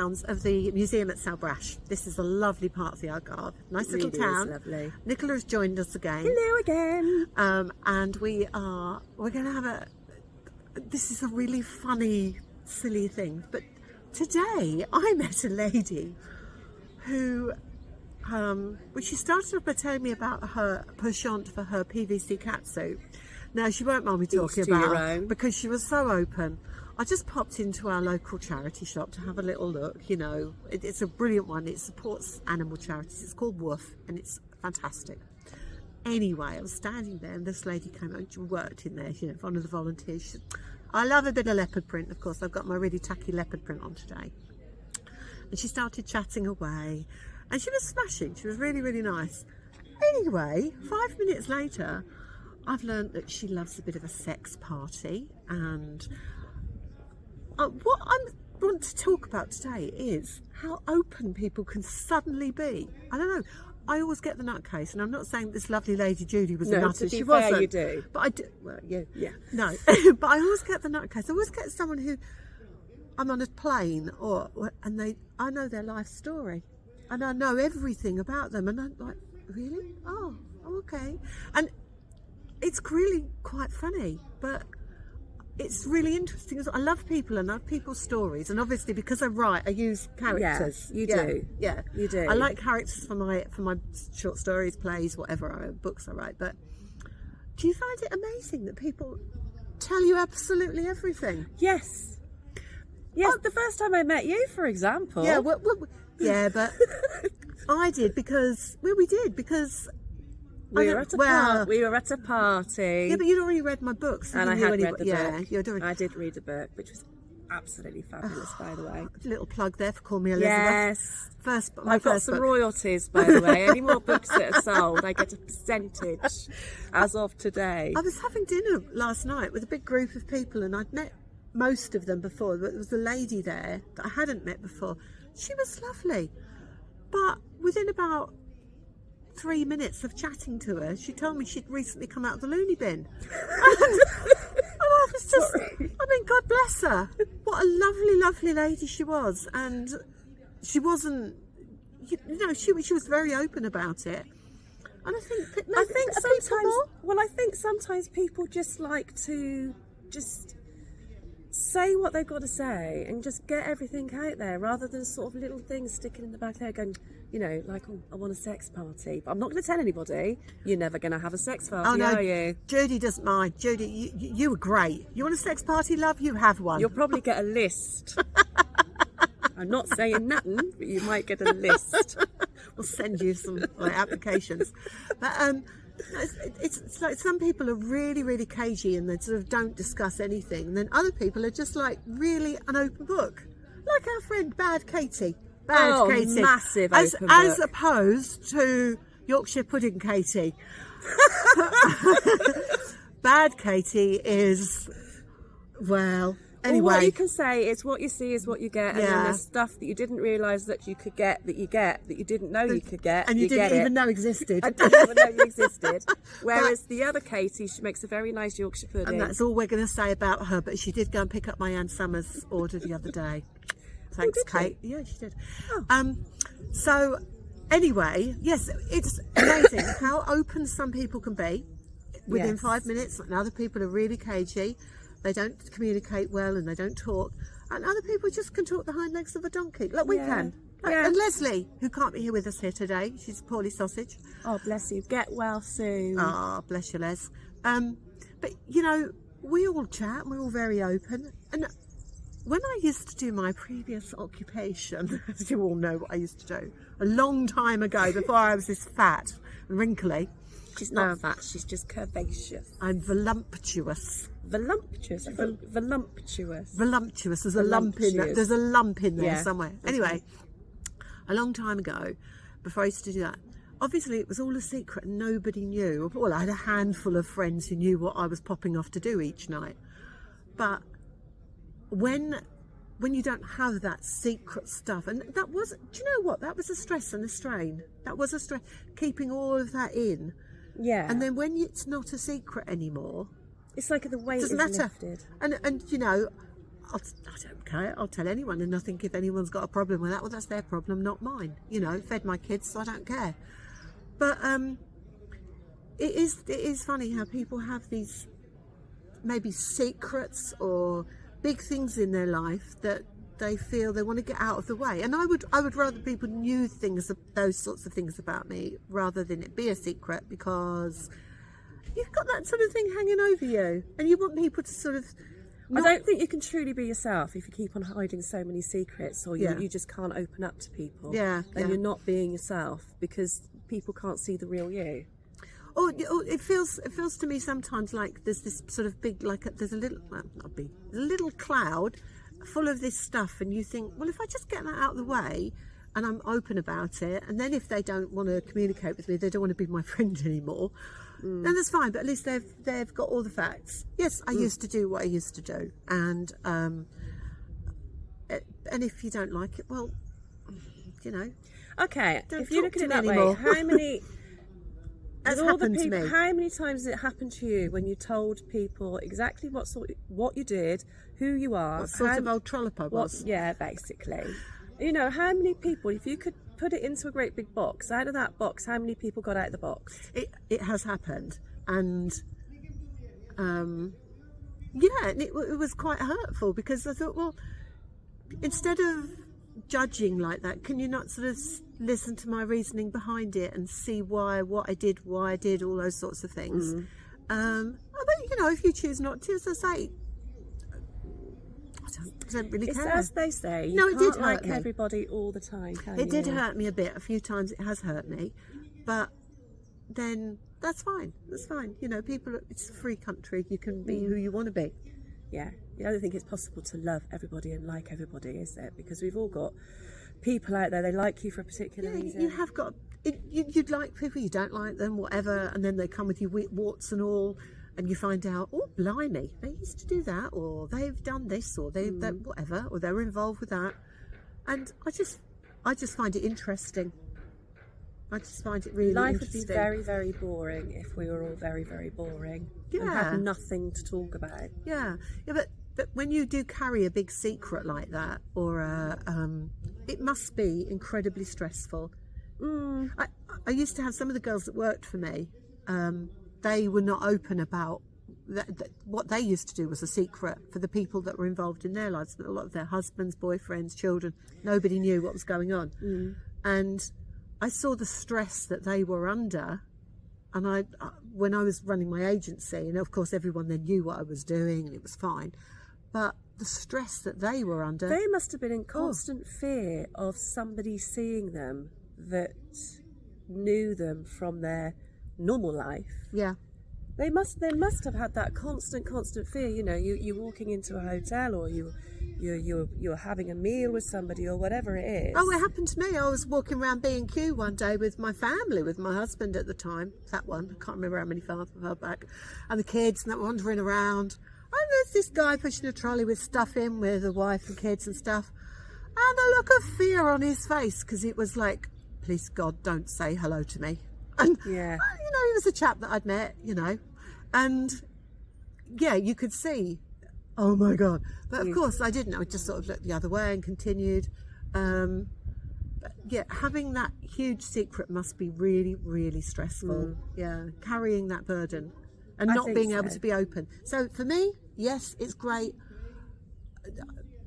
grounds of the museum at Salbrash. This is a lovely part of the Algarve. Nice little town. Lovely. Nicola has joined us again. Hello again. And we're going to have this is a really funny, silly thing. But today I met a lady who, she started off by telling me about her penchant for her PVC catsuit. Now, she won't mind me talking about it because she was so open. I just popped into our local charity shop to have a little look. You know, it's a brilliant one. It supports animal charities. It's called Woof, and it's fantastic. Anyway, I was standing there, and this lady came out and she worked in there, you know, one of the volunteers. She said, I love a bit of leopard print. Of course, I've got my really tacky leopard print on today. And she started chatting away, and she was smashing. She was really, really nice. Anyway, 5 minutes later, I've learned that she loves a bit of a sex party, and what I want to talk about today is how open people can suddenly be. I don't know. I always get the nutcase, and I'm not saying this lovely lady Judy was a nutter. She wasn't. You do. But I do. Well, yeah. No, but I always get the nutcase. I always get someone who I'm on a plane, and I know their life story, and I know everything about them, and I'm like, really? Oh, okay. And it's really quite funny, but it's really interesting. I love people and I love people's stories, and obviously because I write, I use characters. Yeah, you do. Yeah, you do. I like characters for my short stories, plays, whatever books I write. But do you find it amazing that people tell you absolutely everything? Yes. Yes. The first time I met you, for example. Yeah. Yeah, but I did because we did because. We were at a party. Yeah, but you'd already read my books. And I had read the book. I did read a book, which was absolutely fabulous, by the way. Little plug there for Call Me Elizabeth. Yes. I've got some royalties, by the way. Any more books that are sold, I get a percentage as of today. I was having dinner last night with a big group of people, and I'd met most of them before, but there was a lady there that I hadn't met before. She was lovely. But within about 3 minutes of chatting to her, she told me she'd recently come out of the loony bin. And I was just, I mean, God bless her. What a lovely, lovely lady she was. And she wasn't, you know, she was very open about it. And I think sometimes people just like to just say what they've got to say and just get everything out there, rather than sort of little things sticking in the back of their head going, you know, like, oh, I want a sex party, but I'm not going to tell anybody. You're never going to have a sex party, are you? Judy doesn't mind. Judy, you were great. You want a sex party, love? You have one. You'll probably get a list. I'm not saying nothing, but you might get a list. We'll send you some applications. But it's like some people are really, really cagey and they sort of don't discuss anything. And then other people are just like really an open book. Like our friend Bad Katie. Katie. Massive open book. As opposed to Yorkshire Pudding Katie. Bad Katie is, well, anyway. Well, what you can say is what you see is what you get, and then there's stuff that you didn't realise that you could get, that you didn't know you could get, and you didn't even know existed. I didn't even know you existed. Whereas the other Katie, she makes a very nice Yorkshire pudding. And that's all we're going to say about her, but she did go and pick up my Ann Summers order the other day. Thanks, Kate. Yeah, she did. Oh. So, anyway, yes, it's amazing how open some people can be within 5 minutes, and other people are really cagey. They don't communicate well and they don't talk. And other people just can talk the hind legs of a donkey, like we can. And Leslie, who can't be here with us here today, she's poorly sausage. Oh, bless you. Get well soon. Oh, bless you, Les. But, you know, we all chat and we're all very open. And when I used to do my previous occupation, as you all know what I used to do, a long time ago, before I was this fat and wrinkly. She's not fat, she's just curvaceous. I'm voluptuous. Voluptuous. Voluptuous. Voluptuous. There's a lump in there. There's a lump in there somewhere. Okay. Anyway, a long time ago, before I used to do that, obviously it was all a secret and nobody knew. Well, I had a handful of friends who knew what I was popping off to do each night. But when you don't have that secret stuff, and that was, do you know what? That was a stress and a strain. That was a stress, keeping all of that in. Yeah. And then when it's not a secret anymore, it's like the weight is lifted. And you know, I don't care. I'll tell anyone, and I think if anyone's got a problem with that, well, that's their problem, not mine. You know, fed my kids, so I don't care. But it is funny how people have these maybe secrets or big things in their life that they feel they want to get out of the way. And I would rather people knew those sorts of things about me rather than it be a secret, because you've got that sort of thing hanging over you, and you want people to sort of. I don't think you can truly be yourself if you keep on hiding so many secrets, or you just can't open up to people. Yeah, and you're not being yourself because people can't see the real you. Or it feels to me sometimes like there's this sort of big, there's a little cloud full of this stuff, and you think, well, if I just get that out of the way and I'm open about it, and then if they don't want to communicate with me, they don't want to be my friend anymore, then that's fine. But at least they've got all the facts. Yes, I used to do what I used to do, and if you don't like it, well, you know. Okay, Don't if you look talk at it to me that way, anymore. how many? That's with all the happened to people, me. how many times has it happened to you when you told people exactly what you did, who you are, What sort of old trollop I was? Yeah, basically. You know, how many people, if you could put it into a great big box, out of that box, how many people got out of the box? It has happened, and and it was quite hurtful, because I thought, well, instead of judging like that, can you not sort of listen to my reasoning behind it and see why I did all those sorts of things? But you know, if you choose not to, as I say, I don't really It's care. as they say, you No, it can't did like hurt me. everybody all the time, can It you? did hurt me a bit. A few times it has hurt me, but then that's fine. That's fine. You know, it's a free country. You can be who you want to be. Yeah, I don't think it's possible to love everybody and like everybody, is it? Because we've all got people out there, they like you for a particular reason. You have got. You'd like people, you don't like them, whatever, and then they come with you warts and all, and you find out, oh, blimey, they used to do that, or they've done this, or they whatever, or they're involved with that, and I just find it interesting. I just find it really Life interesting. would be very, very boring if we were all very, very boring and Yeah. had nothing to talk about. Yeah, but when you do carry a big secret like that, or it must be incredibly stressful. I used to have some of the girls that worked for me. They were not open about what they used to do was a secret for the people that were involved in their lives. A lot of their husbands, boyfriends, children. Nobody knew what was going on, and I saw the stress that they were under. And when I was running my agency, and of course everyone then knew what I was doing, and it was fine. But the stress that they were under, They must have been in constant fear of somebody seeing them that knew them from their normal life. yeah, They must have had that constant fear. You know, you're walking into a hotel, or you're having a meal with somebody, or whatever it is. Oh, it happened to me. I was walking around B&Q one day with my family, with my husband at the time. That one, I can't remember how many far back, and the kids, and they're wandering around. And there's this guy pushing a trolley with stuff in, with a wife and kids and stuff, and a look of fear on his face, because it was like, please God, don't say hello to me. And Yeah. you know, he was a chap that I'd met, you know, and yeah, you could see, oh my God. But of course I didn't. I just sort of looked the other way and continued. But yeah, having that huge secret must be really, really stressful. Yeah, carrying that burden and I not think being able so. to be open. So for me, yes, it's great.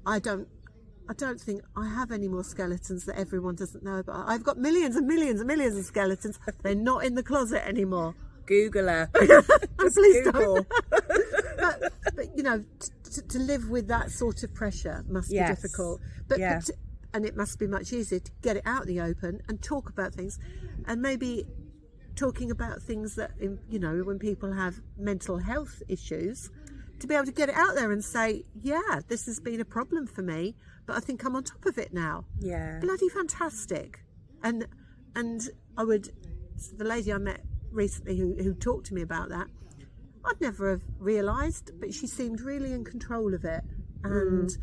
I don't think I have any more skeletons that everyone doesn't know about. I've got millions and millions and millions of skeletons. They're not in the closet anymore. Google her. Oh, please Google. don't. but you know, to live with that sort of pressure must Yes. be difficult. But Yeah. and it must be much easier to get it out in the open and talk about things, and maybe talking about things that, you know, when people have mental health issues, to be able to get it out there and say, yeah, this has been a problem for me, but I think I'm on top of it now. Yeah. Bloody fantastic. And the lady I met recently who talked to me about that, I'd never have realised, but she seemed really in control of it, and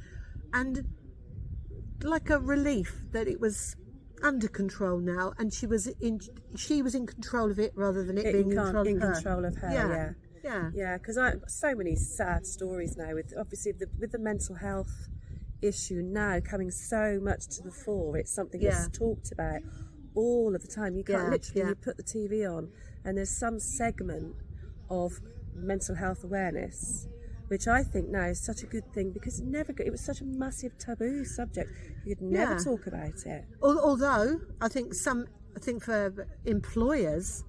like a relief that it was under control now, and she was in control of it rather than it being in control of her. Control of her. Yeah. Yeah. Yeah. Yeah, because so many sad stories now with obviously with the mental health issue now coming so much to the fore. It's something that's talked about all of the time. You can't literally you put the TV on and there's some segment of mental health awareness, which I think now is such a good thing because it was such a massive taboo subject. You could never talk about it. Although I think for employers,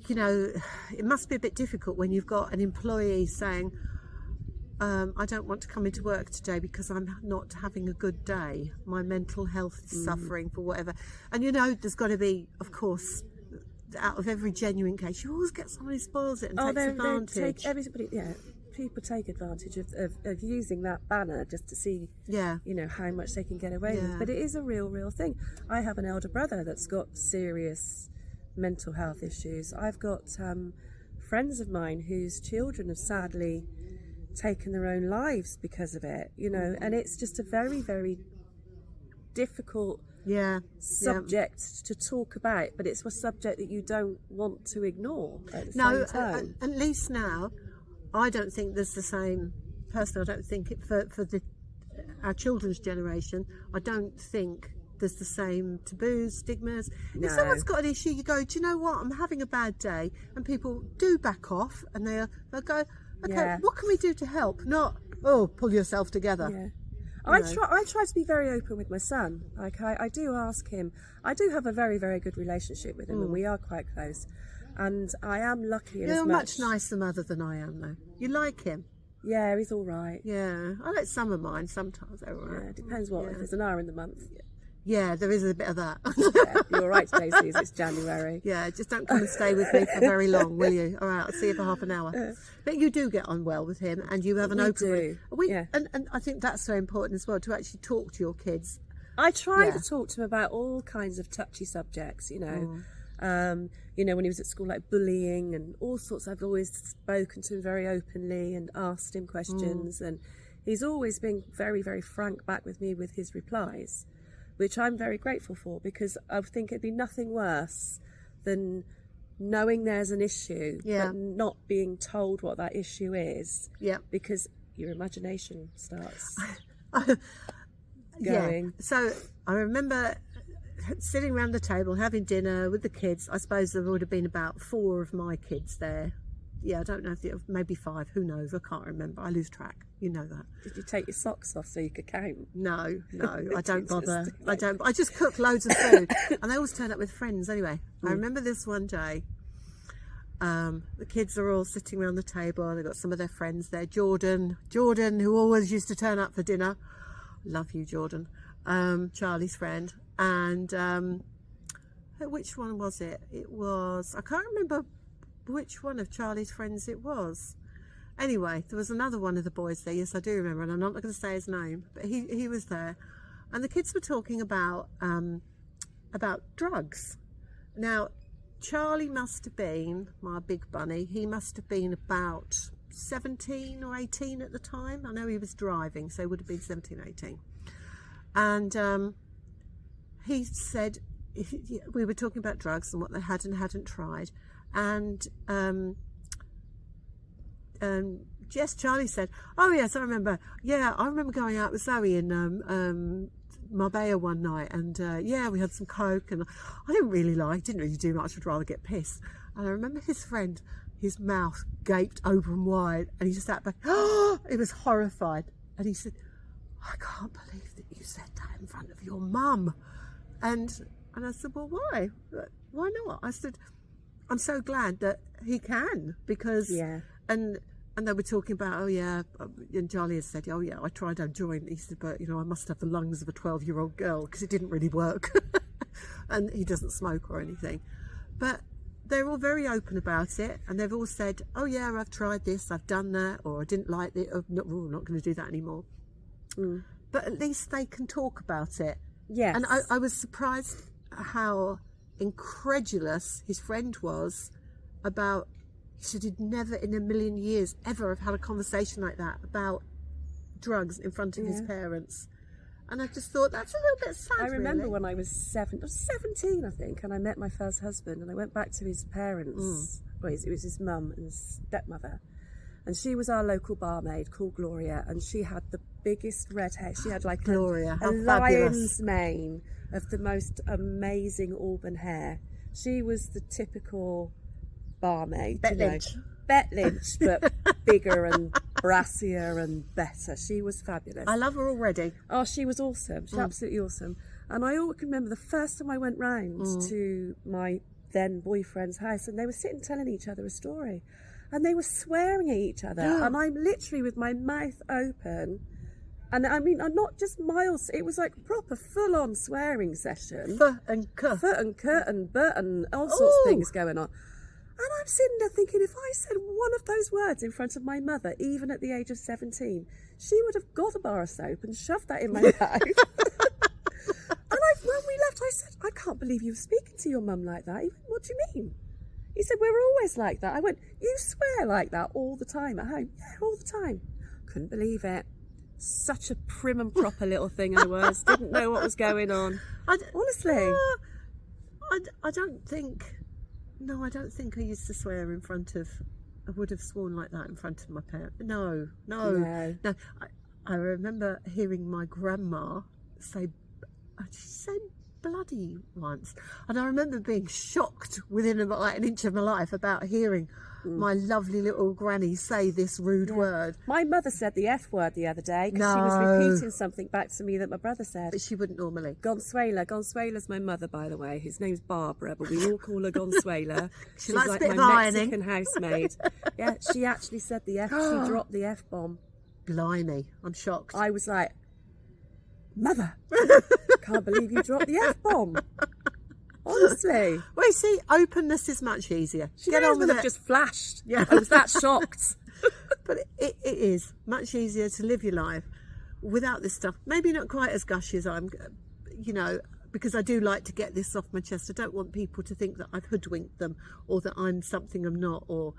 you know, it must be a bit difficult when you've got an employee saying, I don't want to come into work today because I'm not having a good day. My mental health is suffering for whatever. And you know, there's got to be, of course, out of every genuine case, you always get someone who spoils it and takes advantage. People take advantage of using that banner just to see, you know, how much they can get away with. But it is a real thing. I have an elder brother that's got serious mental health issues. I've got friends of mine whose children have sadly taken their own lives because of it, you know, and it's just a very difficult subject to talk about, but it's a subject that you don't want to ignore at the same time. At least now I don't think there's the same personally. I don't think for our children's generation, I don't think there's the same taboos, stigmas. No. If someone's got an issue, you go, do you know what, I'm having a bad day, and people do back off and they'll go, okay, what can we do to help? Not, pull yourself together. Yeah. I try to be very open with my son. Like I do ask him. I do have a very good relationship with him, and we are quite close. And I am lucky. You're a much nicer mother than I am, though. You like him? Yeah, he's all right. Yeah, I like some of mine. Sometimes they're all right. Yeah, it depends if there's an hour in the month. Yeah, there is a bit of that. You're right, Stacey. It's January. Yeah, just don't come and stay with me for very long, will you? All right, I'll see you for half an hour. But you do get on well with him, and you have an open. And I think that's so important as well, to actually talk to your kids. I try to talk to him about all kinds of touchy subjects. You know, you know, when he was at school, like bullying and all sorts. I've always spoken to him very openly and asked him questions, and he's always been very frank back with me with his replies, which I'm very grateful for, because I think it'd be nothing worse than knowing there's an issue but not being told what that issue is, because your imagination starts going. So I remember sitting around the table having dinner with the kids. I suppose there would have been about 4 of my kids there. I don't know, maybe 5, who knows, I can't remember, I lose track, you know that. Did you take your socks off so you could count? No, I don't bother. I just cook loads of food, and they always turn up with friends anyway. I remember this one day, the kids are all sitting around the table, they've got some of their friends there. Jordan, who always used to turn up for dinner, love you Jordan, Charlie's friend, and which one was it? It was, I can't remember which one of Charlie's friends it was. Anyway, there was another one of the boys there. Yes, I do remember, and I'm not going to say his name, but he was there, and the kids were talking about drugs. Now, Charlie must have been, my big bunny, he must have been about 17 or 18 at the time. I know he was driving, so he would have been 17 or 18. And he said, we were talking about drugs and what they had and hadn't tried. And yes, Charlie said, oh yes, I remember going out with Zoe in Marbella one night, and we had some coke, and I didn't really do much, I'd rather get pissed. And I remember his friend, his mouth gaped open wide, and he just sat back, he was horrified, and he said, I can't believe that you said that in front of your mum. And I said, well, why not? I said, I'm so glad that he can, because and they were talking about, and Charlie has said, I tried a joint. He said, but I must have the lungs of a 12-year-old girl, because it didn't really work. And he doesn't smoke or anything, but they're all very open about it, and they've all said, I've tried this, I've done that, or I didn't like it, we're not going to do that anymore. But at least they can talk about it. Yes. And I was surprised how incredulous his friend was about. He said he'd never in a million years ever have had a conversation like that about drugs in front of his parents. And I just thought, that's a little bit sad. I remember when I was 17, I think, and I met my first husband, and I went back to his parents well, it was his mum and stepmother. And she was our local barmaid called Gloria, and she had the biggest red hair. She had like Gloria, a how lion's fabulous. mane of the most amazing auburn hair. She was the typical barmaid. Bet you know. Lynch. Bet Lynch, but bigger and brassier and better. She was fabulous. I love her already. Oh, she was awesome. She's absolutely awesome. And I always remember the first time I went round to my then boyfriend's house, and they were sitting telling each other a story. And they were swearing at each other. And I'm literally with my mouth open. And I mean, I'm not just miles, it was like proper full-on swearing session. F and K. Foot and cut and butt and all sorts of things going on. And I'm sitting there thinking, if I said one of those words in front of my mother, even at the age of 17, she would have got a bar of soap and shoved that in my mouth. And when we left, I said, I can't believe you were speaking to your mum like that. He went, what do you mean? He said, we're always like that. I went, you swear like that all the time at home? Yeah, all the time. Couldn't believe it. Such a prim and proper little thing I was. Didn't know what was going on. Honestly. I don't think I used to swear in front of, I would have sworn like that in front of my parents. No. I remember hearing my grandma say, she said bloody once, and I remember being shocked within about an inch of my life about hearing my lovely little granny say this rude word. My mother said the F word the other day because she was repeating something back to me that my brother said. But she wouldn't normally. Gonsuela. Gonsuela's my mother, by the way. His name's Barbara, but we all call her Gonsuela. She likes like a bit my of Mexican ironing. housemaid. Yeah, she actually said the F. She dropped the F bomb. Blimey, I'm shocked. I was like, Mother, can't believe you dropped the F bomb. Honestly. Well, you see, openness is much easier. She Get on with it. just flashed. Yeah. I was that shocked. But it is much easier to live your life without this stuff. Maybe not quite as gushy as I'm, because I do like to get this off my chest. I don't want people to think that I've hoodwinked them or that I'm something I'm not, or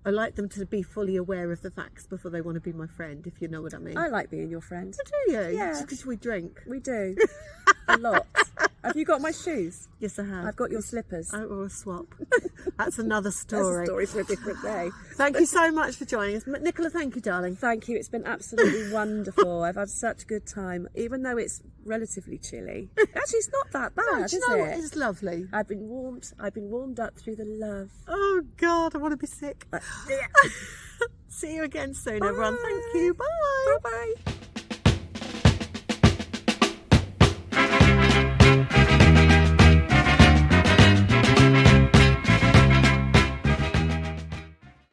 I like them to be fully aware of the facts before they want to be my friend, if you know what I mean. I like being your friend. Do you? Yeah. Just because we drink. We do. A lot. Have you got my shoes? Yes, I have. I've got your slippers. Or a swap. That's another That's story. a story for a different day. Thank you so much for joining us. Nicola, thank you, darling. Thank you. It's been absolutely wonderful. I've had such a good time, even though it's relatively chilly. Actually, it's not that bad, No, is do you know what? it? It's lovely. I've been warmed up through the love. Oh, God, I want to be sick. See you again soon, everyone. Thank you. Bye. Bye-bye.